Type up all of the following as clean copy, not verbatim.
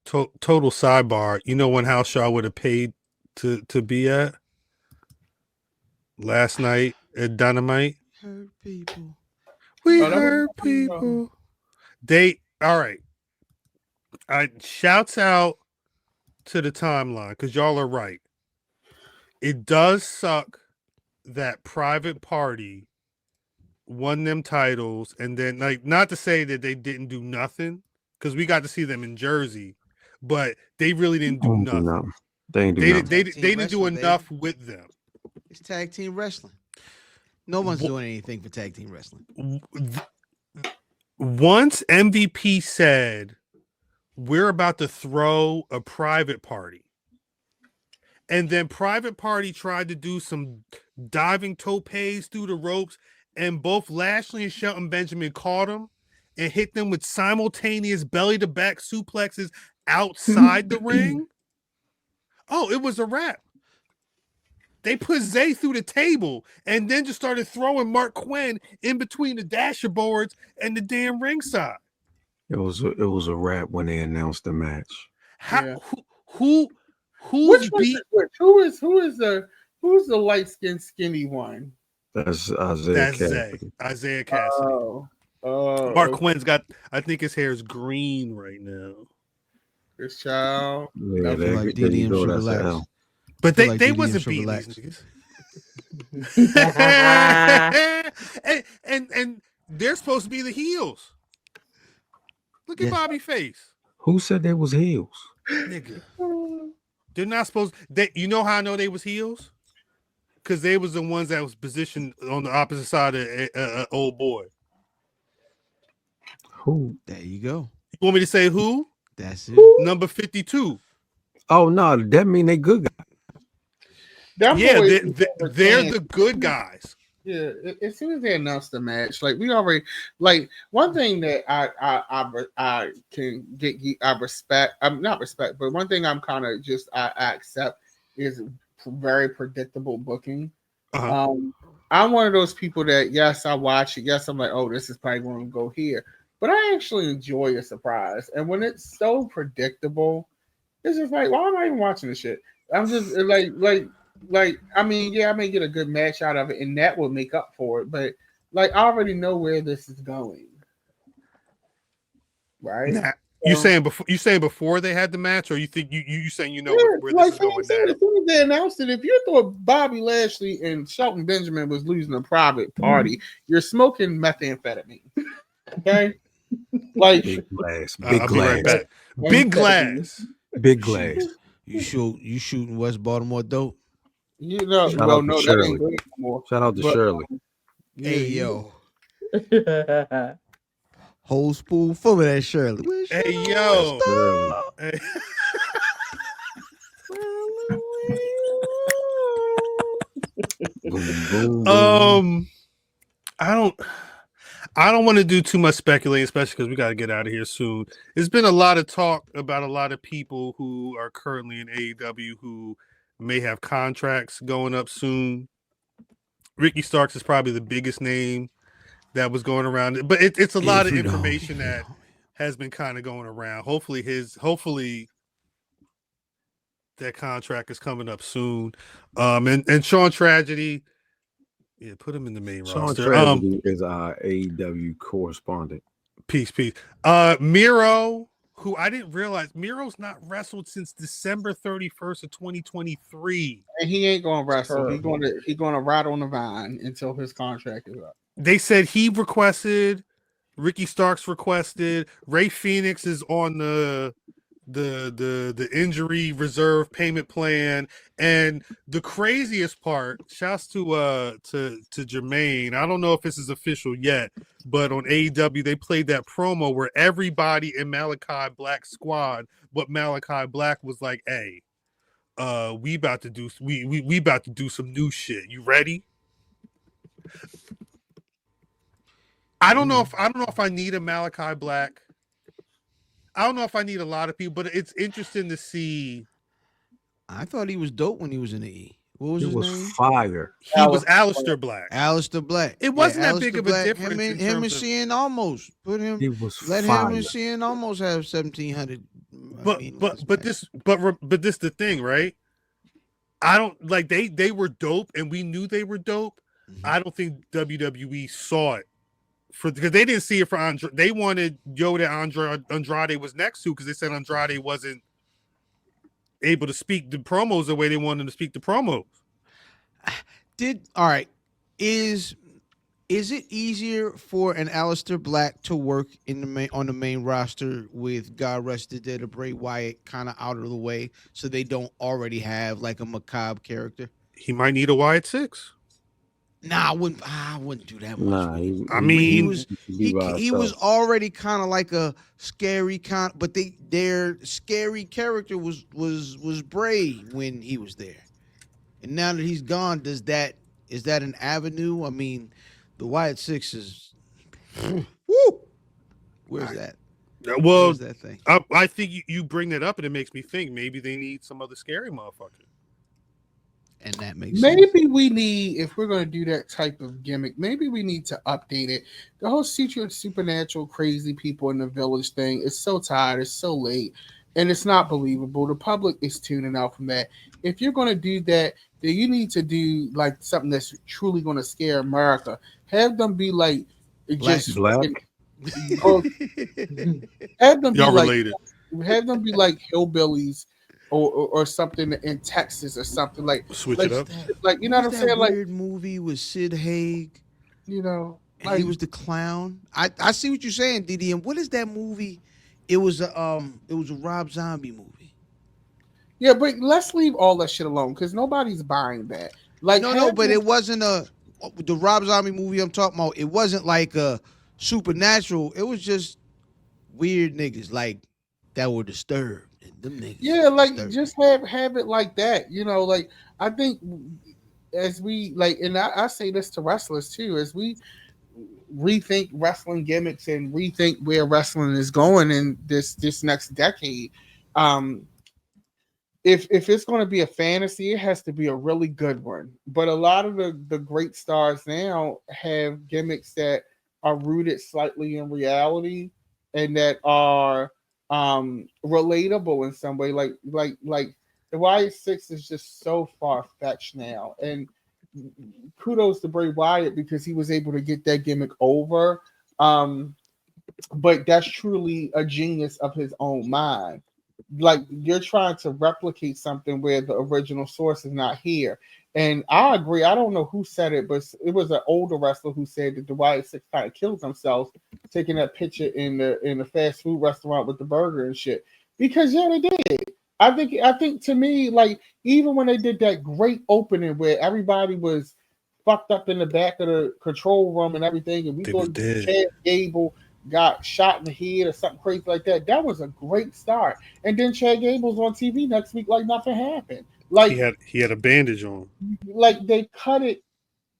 Total sidebar. You know when House Shaw would have paid to be at last night at Dynamite? Hurt people. We Oh, that was hurt people. They all right. I shouts out to the timeline because y'all are right. It does suck that Private Party won them titles, and then like not to say that they didn't do nothing because we got to see them in Jersey, but they really didn't do nothing. No, they ain't do They nothing. didn't do enough with them. It's tag team wrestling. No one's doing anything for tag team wrestling. Once MVP said, "We're about to throw a Private Party," and then Private Party tried to do some diving topes through the ropes, and both Lashley and Shelton Benjamin caught him and hit them with simultaneous belly-to-back suplexes outside the ring. Oh, it was a wrap. They put Zay through the table and then just started throwing Mark Quinn in between the dasher boards and the damn ringside. It was a wrap when they announced the match. Who's beat? Who's the light skinned skinny one? That's Isaiah Cassidy. Isaiah Cassidy. Mark Quinn's got, I think his hair is green right now. This child. Yeah, like DDM should relax. But they like wasn't beating these niggas. and they're supposed to be the heels. Look at Bobby face. Who said they was heels? Nigga. They're not supposed. You know how I know they was heels? Because they was the ones that was positioned on the opposite side of old boy. Who? There you go. You want me to say who? That's it. Number 52. Oh no, that mean they good guys. They're the good guys. Yeah, as soon as they announced the match, like we already like one thing that I can get I respect. I'm not respect, but one thing I'm kind of just I accept is very predictable booking. I'm one of those people that yes, I watch it. Yes, I'm like, oh, this is probably going to go here, but I actually enjoy a surprise. And when it's so predictable, it's just like, why am I even watching this shit? I'm just like, I mean, yeah, I may get a good match out of it, and that will make up for it. But like, I already know where this is going, right? Nah, you saying before they had the match, or you think you saying where like this is going? As soon as they announced it, if you thought Bobby Lashley and Shelton Benjamin was losing a Private Party, you're smoking methamphetamine. Okay, like big glass, big glass. You shooting West Baltimore dope. You know, well, no, that ain't good anymore. Shout out to Shirley. Hey, yo. Whole spoon full of that Shirley. Hey, yo. Hey. I don't want to do too much speculating, especially because we got to get out of here soon. There's been a lot of talk about a lot of people who are currently in AEW who may have contracts going up soon. Ricky Starks is probably the biggest name that was going around, but it's a lot of information that has been kind of going around. Hopefully that contract is coming up soon. And Sean Tragedy, yeah, put him in the main roster. Sean Tragedy is our AEW correspondent. Peace. Miro, who I didn't realize Miro's not wrestled since December 31st of 2023. And he ain't going to wrestle. He's going to ride on the vine until his contract is up. They said he requested, Ricky Starks requested, Ray Phoenix is on the injury reserve payment plan, and the craziest part, shouts to Jermaine. I don't know if this is official yet, but on AEW they played that promo where everybody in Malachi Black's squad, but Malachi Black was like, "Hey, we about to do some new shit. You ready?" I don't know if I need a Malachi Black. I don't know if I need a lot of people, but it's interesting to see. I thought he was dope when he was in the E. What was his name? Fire. He was Aleister Black. Aleister Black. It wasn't that big of a difference. Him and Cien almost put him. He was let fire. him and Cien almost have 1,700 But this the thing, right? I don't like they were dope, and we knew they were dope. Mhm. I don't think WWE saw it because they didn't see it for Andrade. They wanted Yoda Andrade was next to because they said Andrade wasn't able to speak the promos the way they wanted to speak the promos. All right. Is it easier for an Aleister Black to work on the main roster with God rest the dead of Bray Wyatt kind of out of the way, so they don't already have like a macabre character? He might need a Wyatt 6. Nah, I wouldn't do that much. Nah, he was already kind of like a scary but their scary character was Bray when he was there, and now that he's gone, is that an avenue? I mean, the Wyatt 6 is woo. Where's that? Well, Where's that thing? I think you bring that up, and it makes me think maybe they need some other scary motherfucker. And that makes maybe sense. we need, if we're going to do that type of gimmick, maybe we need to update it. The whole secret supernatural crazy people in the village thing is so tired. It's so late, and it's not believable. The public is tuning out from that. If you're going to do that, then you need to do like something that's truly going to scare America. Have them be like just Black. have them be Y'all like related. have them be like hillbillies or something in Texas or something like Switch like, it up. like you know what I'm saying? Like, Weird movie with Sid Haig. you know, And like he was the clown. I see what you're saying, Didi. And what is that movie? It was a Rob Zombie movie. yeah, but let's leave all that shit alone because nobody's buying that. Like, No, but it wasn't the Rob Zombie movie I'm talking about. It wasn't like a supernatural. It was just weird niggas like that were disturbed. And them niggas. yeah, like disturbed. just have it like that. You know, like I think as we like, and I say this to wrestlers too, as we rethink wrestling gimmicks and rethink where wrestling is going in this next decade. If it's going to be a fantasy, it has to be a really good one. But a lot of the great stars now have gimmicks that are rooted slightly in reality and that are relatable in some way. Like the Wyatt 6 is just so far fetched now, and kudos to Bray Wyatt because he was able to get that gimmick over. But that's truly a genius of his own mind. Like you're trying to replicate something where the original source is not here. And I agree. I don't know who said it, but it was an older wrestler who said that the Wyatt 6 kind of killed themselves taking that picture in the fast food restaurant with the burger and shit. Because yeah, they did. I think to me, like even when they did that great opening where everybody was fucked up in the back of the control room and everything, and we thought Chad Gable got shot in the head or something crazy like that. That was a great start. And then Chad Gable's on TV next week like nothing happened. Like he had a bandage on. Like they cut it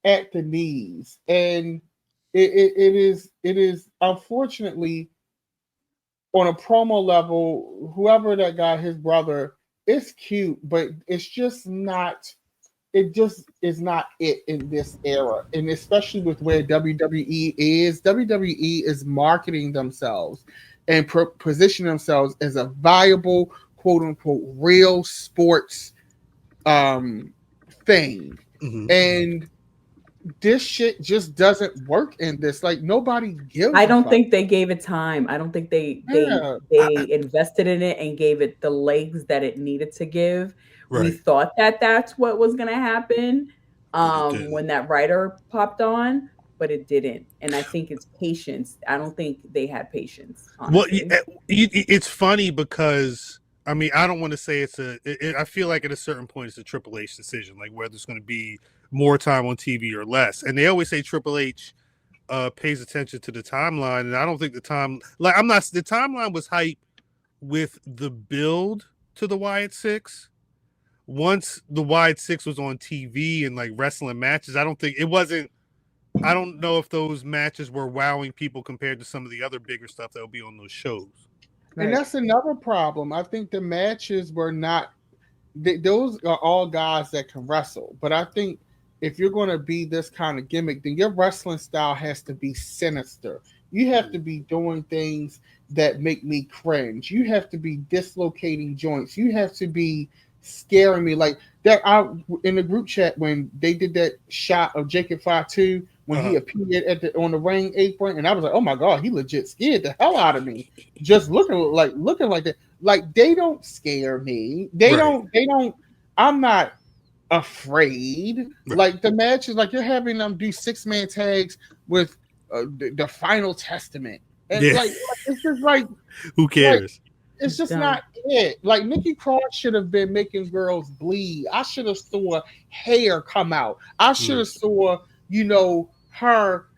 at the knees, and it is unfortunately on a promo level. Whoever that guy, his brother, it's cute, but it's just not. It just is not it in this era, and especially with where WWE is. WWE is marketing themselves and positioning themselves as a viable, quote unquote, real sports thing, Mm-hmm. and this shit just doesn't work in this. Like nobody gives. I don't think they gave it time. I don't think they invested in it and gave it the legs that it needed to give. Right. We thought that that's what was going to happen when that writer popped on, but it didn't. And I think it's patience. I don't think they had patience. Honestly. Well, it's funny because I mean I don't want to say I feel like at a certain point it's a Triple H decision, like whether it's going to be more time on TV or less. And they always say Triple H pays attention to the timeline, and I don't think the timeline was hype with the build to the Wyatt 6. Once the Wyatt 6 was on TV and like wrestling matches, I don't know if those matches were wowing people compared to some of the other bigger stuff that will be on those shows. And that's another problem. I think the matches were not. Those are all guys that can wrestle, but I think if you're going to be this kind of gimmick, then your wrestling style has to be sinister. You have to be doing things that make me cringe. You have to be dislocating joints. You have to be scaring me like that. I in the group chat when they did that shot of Jacob Fatu when he appeared on the ring apron, and I was like, oh my god, he legit scared the hell out of me. Just looking like that. Like they don't scare me. They don't. I'm not afraid. Right. Like the match is like you're having them do 6-man tags with the Final Testament, and like it's just like who cares? Like, it's just not it. Like Nikki Cross should have been making girls bleed. I should have saw hair come out. I should have saw her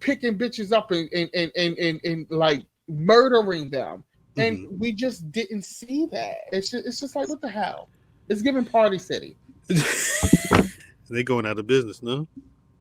picking bitches up and like murdering them, and we just didn't see that. It's just like what the hell? It's giving Party City. They going out of business, no?